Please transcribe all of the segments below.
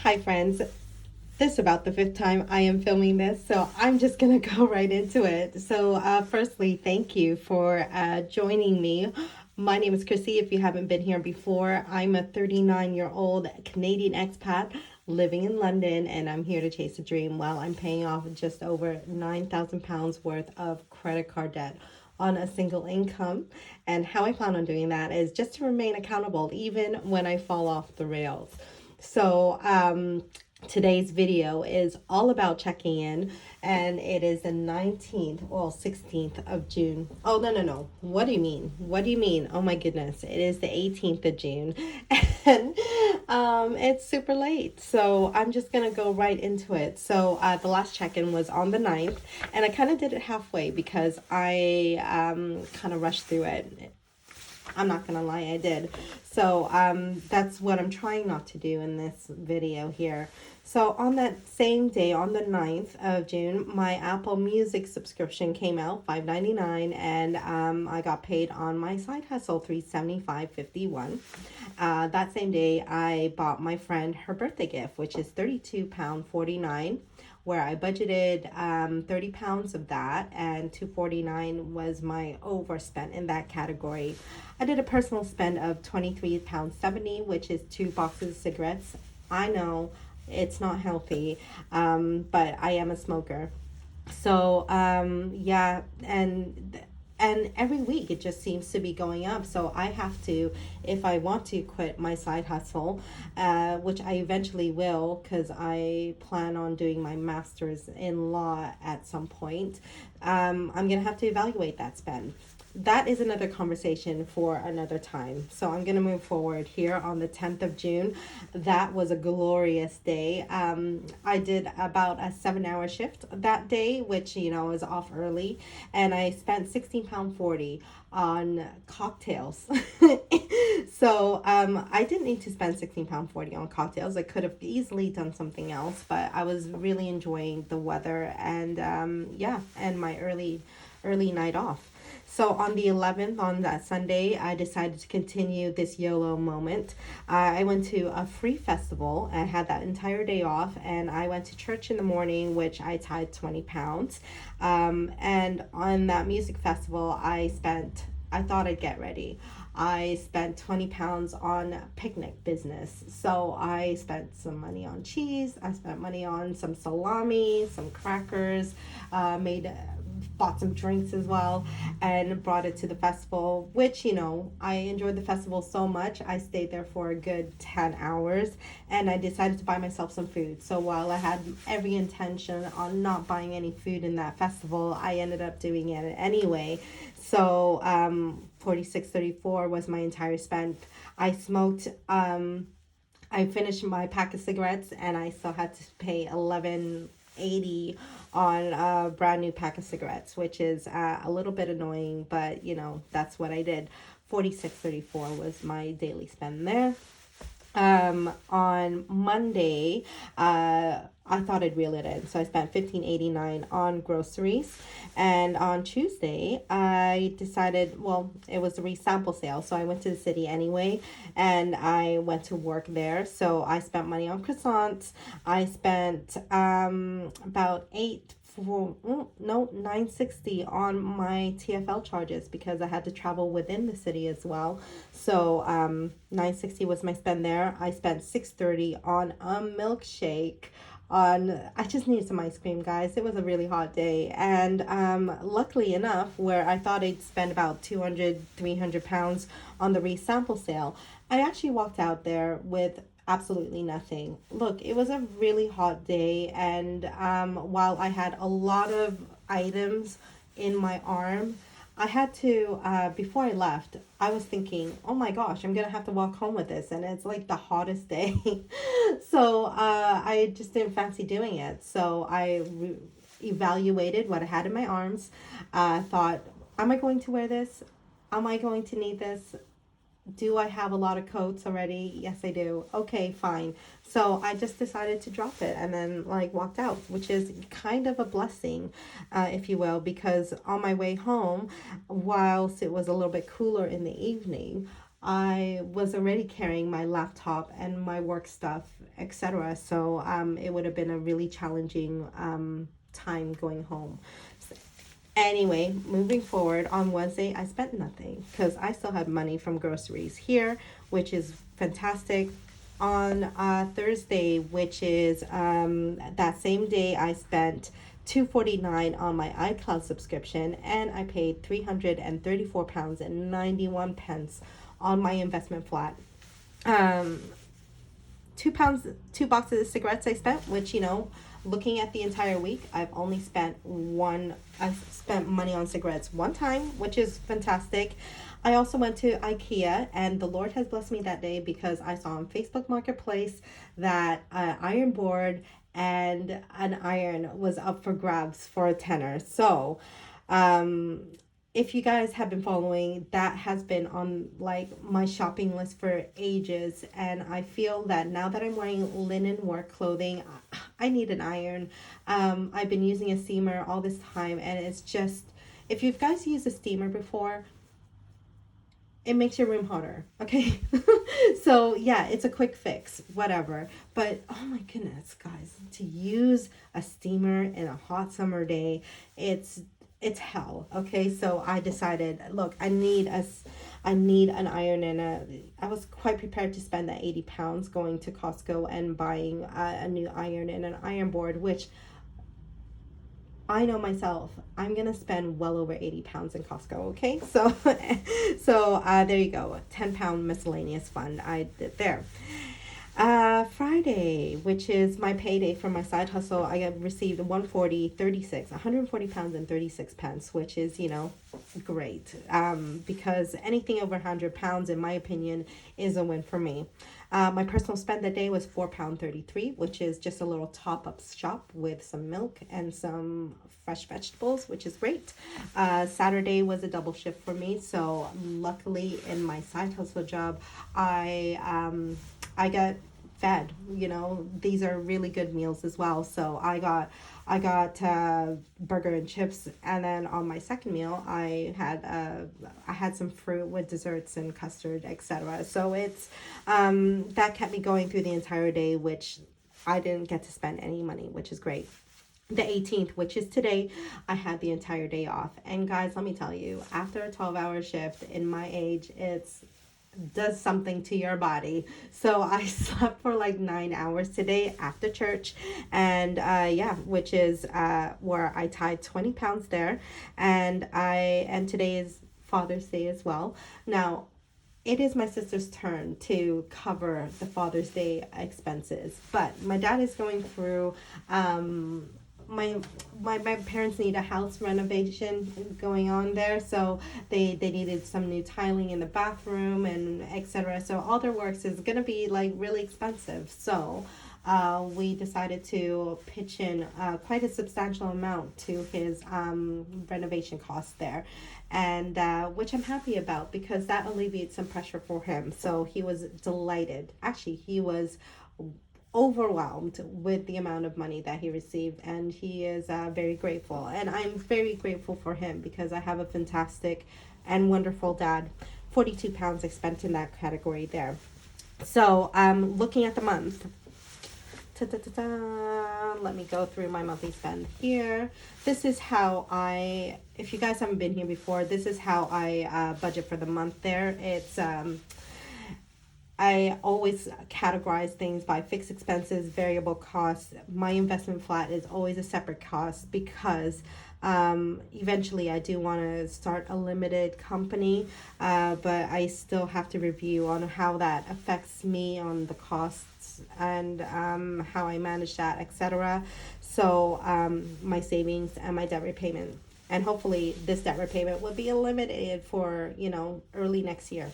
Hi, friends. This is about the fifth time I am filming this, so I'm just gonna go right into it. Firstly, thank you for joining me. My name is Chrissy. If you haven't been here before, I'm a 39-year-old Canadian expat living in London, and I'm here to chase a dream while I'm paying off just over £9,000 worth of credit card debt on a single income. And how I plan on doing that is just to remain accountable even when I fall off the rails. So, today's video is all about checking in, and it is the 19th, well, 16th of June. Oh, no, no, no. What do you mean? What do you mean? Oh, my goodness. It is the 18th of June, and it's super late. So, I'm just going to go right into it. The last check in was on the 9th, and I kind of did it halfway because I kind of rushed through it. I'm not gonna lie, I did. That's what I'm trying not to do in this video here. So on that same day, on the 9th of June, my Apple Music subscription came out, $5.99, and I got paid on my side hustle, $375.51. That same day, I bought my friend her birthday gift, which is £32.49, where I budgeted £30 of that, and $2.49 was my overspent in that category. I did a personal spend of £23.70, which is 2 boxes of cigarettes. I know it's not healthy, but I am a smoker. Yeah, and every week it just seems to be going up. So I have to, if I want to quit my side hustle, which I eventually will, because I plan on doing my master's in law at some point. I'm gonna have to evaluate that spend. That is another conversation for another time. So I'm going to move forward here on the 10th of June. That was a glorious day. I did about a 7-hour shift that day, which, was off early. And I spent £16.40 on cocktails. I didn't need to spend £16.40 on cocktails. I could have easily done something else, but I was really enjoying the weather and, and my early night off. So on the 11th, on that Sunday, I decided to continue this YOLO moment. I went to a free festival. I had that entire day off, and I went to church in the morning, which I tied £20. And on that music festival, I thought I'd get ready. I spent £20 on picnic business. So I spent some money on cheese. I spent money on some salami, some crackers, bought some drinks as well, and brought it to the festival, which, I enjoyed the festival so much. I stayed there for a good 10 hours, and I decided to buy myself some food. So while I had every intention on not buying any food in that festival, I ended up doing it anyway. 46.34 was my entire spend. I smoked I finished my pack of cigarettes, and I still had to pay 11.80 on a brand new pack of cigarettes, which is a little bit annoying, but that's what I did. 46.34 was my daily spend there. On Monday, I thought I'd reel it in, so I spent $15.89 on groceries. And on Tuesday, I decided, well, it was a resample sale, so I went to the city anyway, and I went to work there. So I spent money on croissants. I spent about 960 on my TFL charges because I had to travel within the city as well. 960 was my spend there. I spent 630 on a milkshake. I just needed some ice cream, guys. It was a really hot day, and luckily enough, where I thought I'd spend about 200-300 pounds on the resample sale, I actually walked out there with absolutely nothing. Look, it was a really hot day, and while I had a lot of items in my arm, I had to, before I left, I was thinking, oh my gosh, I'm gonna have to walk home with this, and it's like the hottest day. I just didn't fancy doing it. So evaluated what I had in my arms. Thought, am I going to wear this? Am I going to need this? Do I have a lot of coats already? Yes, I do. Okay, fine. So I just decided to drop it and then walked out, which is kind of a blessing, if you will, because on my way home, whilst it was a little bit cooler in the evening, I was already carrying my laptop and my work stuff, etc. So it would have been a really challenging time going home. Anyway, moving forward, on Wednesday, I spent nothing because I still had money from groceries here, which is fantastic. On Thursday, which is that same day, I spent $249 on my iCloud subscription, and I paid £334 and 91 pence on my investment flat. Um, £2, 2 boxes of cigarettes I spent, which, looking at the entire week, I spent money on cigarettes one time, which is fantastic. I also went to IKEA, and the Lord has blessed me that day because I saw on Facebook Marketplace that iron board and an iron was up for grabs for a tenner. So, um, if you guys have been following, that has been on like my shopping list for ages, and I feel that now that I'm wearing linen work clothing, I need an iron. I've been using a steamer all this time, and it's just, if you guys used a steamer before, it makes your room hotter, okay? So yeah, it's a quick fix, whatever. But oh my goodness, guys, to use a steamer in a hot summer day, it's hell, okay? So I decided, look, I need an iron, and I was quite prepared to spend that 80 pounds going to Costco and buying a new iron and an iron board, which I know myself, I'm gonna spend well over 80 pounds in Costco, okay? So there you go, a 10-pound miscellaneous fund I did there. Friday, which is my payday for my side hustle, I have received 140 pounds and 36 pence, which is, great. Because anything over 100 pounds, in my opinion, is a win for me. My personal spend that day was £4.33, which is just a little top up shop with some milk and some fresh vegetables, which is great. Saturday was a double shift for me, so luckily in my side hustle job, I got fed. These are really good meals as well. So I got burger and chips, and then on my second meal, I had some fruit with desserts and custard, etc. So it's that kept me going through the entire day, which I didn't get to spend any money, which is great. The 18th, which is today, I had the entire day off. And guys, let me tell you, after a 12-hour shift in my age, it's does something to your body. So I slept for like 9 hours today after church, and yeah, which is where I tied 20 pounds there, and today is Father's Day as well. Now, it is my sister's turn to cover the Father's Day expenses, but my dad is going through my parents need a house renovation going on there, so they needed some new tiling in the bathroom and etc. So all their works is gonna be like really expensive. So we decided to pitch in quite a substantial amount to his renovation costs there, and which I'm happy about because that alleviates some pressure for him. So he was delighted. Actually, he was overwhelmed with the amount of money that he received, and he is very grateful, and I'm very grateful for him because I have a fantastic and wonderful dad. 42 pounds I spent in that category there. So looking at the month, let me go through my monthly spend here. This is how if you guys haven't been here before, this is how I budget for the month there. It's I always categorize things by fixed expenses, variable costs. My investment flat is always a separate cost because eventually I do want to start a limited company, but I still have to review on how that affects me on the costs and how I manage that, etc. So my savings and my debt repayment. And hopefully this debt repayment will be eliminated for, early next year.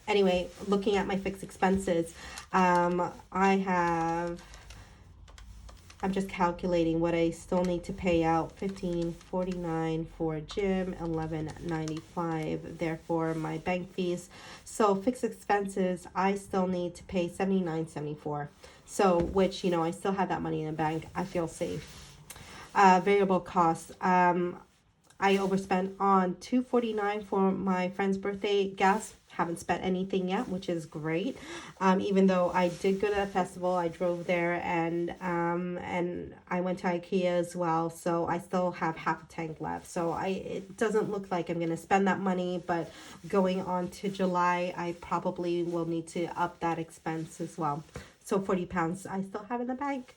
Anyway, looking at my fixed expenses, I'm just calculating what I still need to pay out. $15.49 for gym, $11.95 therefore my bank fees. So fixed expenses, I still need to pay $79.74. So which, I still have that money in the bank. I feel safe. Variable costs. I overspent on $2.49 for my friend's birthday gas. haven't spent anything yet, which is great. Even though I did go to the festival, I drove there, and I went to IKEA as well. So I still have half a tank left. So it doesn't look like I'm gonna spend that money, but going on to July, I probably will need to up that expense as well. So 40 pounds I still have in the bank.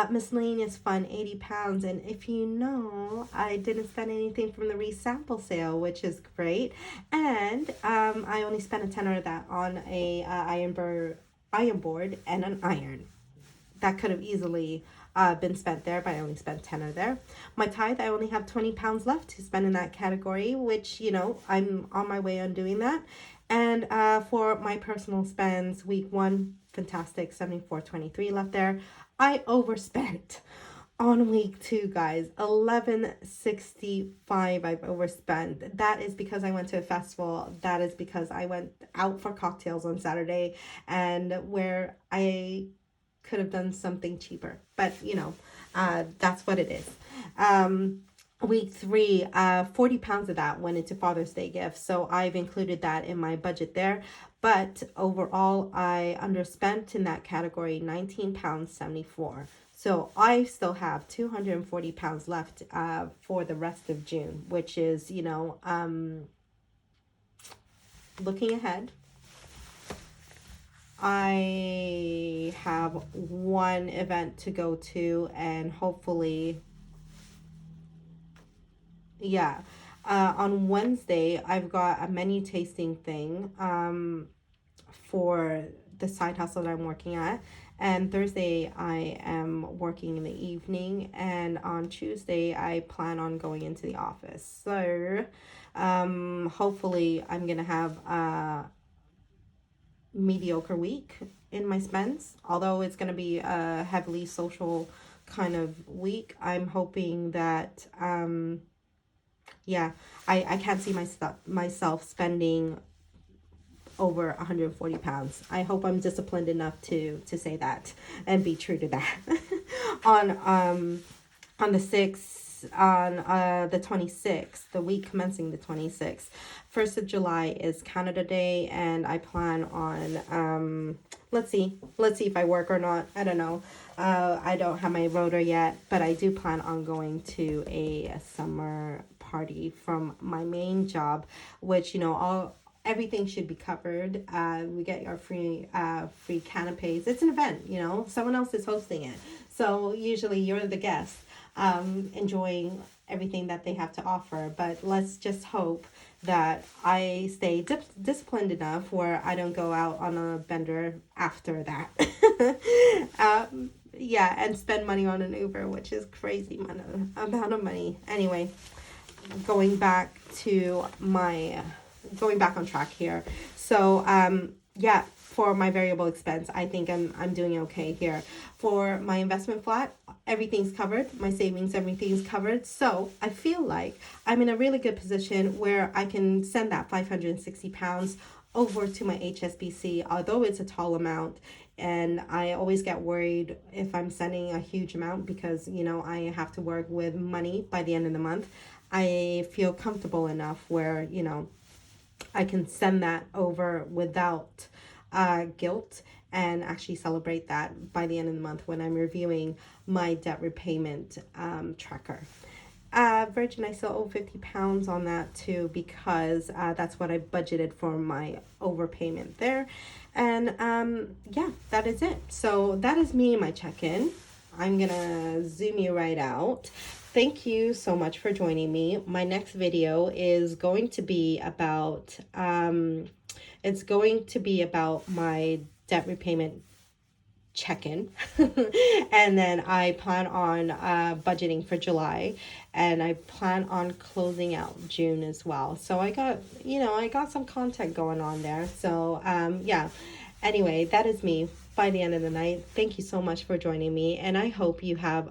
Miscellaneous fund, 80 pounds. And if you know, I didn't spend anything from the resample sale, which is great. And I only spent a tenner of that on a iron board and an iron. That could have easily been spent there, but I only spent tenner there. My tithe, I only have 20 pounds left to spend in that category, which, you know, I'm on my way on doing that. And for my personal spends, week one, fantastic, 74.23 left there. I overspent on week two, guys. 1165 I've overspent. That is because I went to a festival. That is because I went out for cocktails on Saturday, and where I could have done something cheaper, but you know, that's what it is. Week three, 40 pounds of that went into Father's Day gifts, so I've included that in my budget there. But overall, I underspent in that category, 19 pounds 74. So I still have 240 pounds left for the rest of June, which is, you know, looking ahead, I have one event to go to, and hopefully, yeah. On Wednesday, I've got a menu tasting thing for the side hustle that I'm working at. And Thursday, I am working in the evening. And on Tuesday, I plan on going into the office. So hopefully, I'm going to have mediocre week in my spends, although it's going to be a heavily social kind of week. I'm hoping that I can't see myself spending over 140 pounds. I hope I'm disciplined enough to say that and be true to that. On the 6th, on the 26th, the week commencing the 26th, 1st of July is Canada Day, and I plan on let's see if I work or not. I don't know. I don't have my rota yet, but I do plan on going to a summer party from my main job, which, you know, everything should be covered. We get our free canapes. It's an event, you know, someone else is hosting it, so usually you're the guest, enjoying everything that they have to offer. But let's just hope that I stay disciplined enough where I don't go out on a bender after that. And spend money on an Uber, which is crazy amount of money. Anyway, going back on track here. So for my variable expense, I think I'm doing okay here. For my investment flat, everything's covered. My savings, everything's covered. So I feel like I'm in a really good position where I can send that 560 pounds over to my HSBC, although it's a tall amount. And I always get worried if I'm sending a huge amount because, you know, I have to work with money by the end of the month. I feel comfortable enough where, you know, I can send that over without guilt and actually celebrate that by the end of the month when I'm reviewing my debt repayment tracker. Virgin, I still owe 50 pounds on that too, because that's what I budgeted for my overpayment there. And that is it. So that is me and my check-in. I'm gonna zoom you right out. Thank you so much for joining me. My next video is going to be about my debt repayment check-in. And then I plan on budgeting for July, and I plan on closing out June as well. So I got some content going on there. So anyway, that is me by the end of the night. Thank you so much for joining me, and I hope you have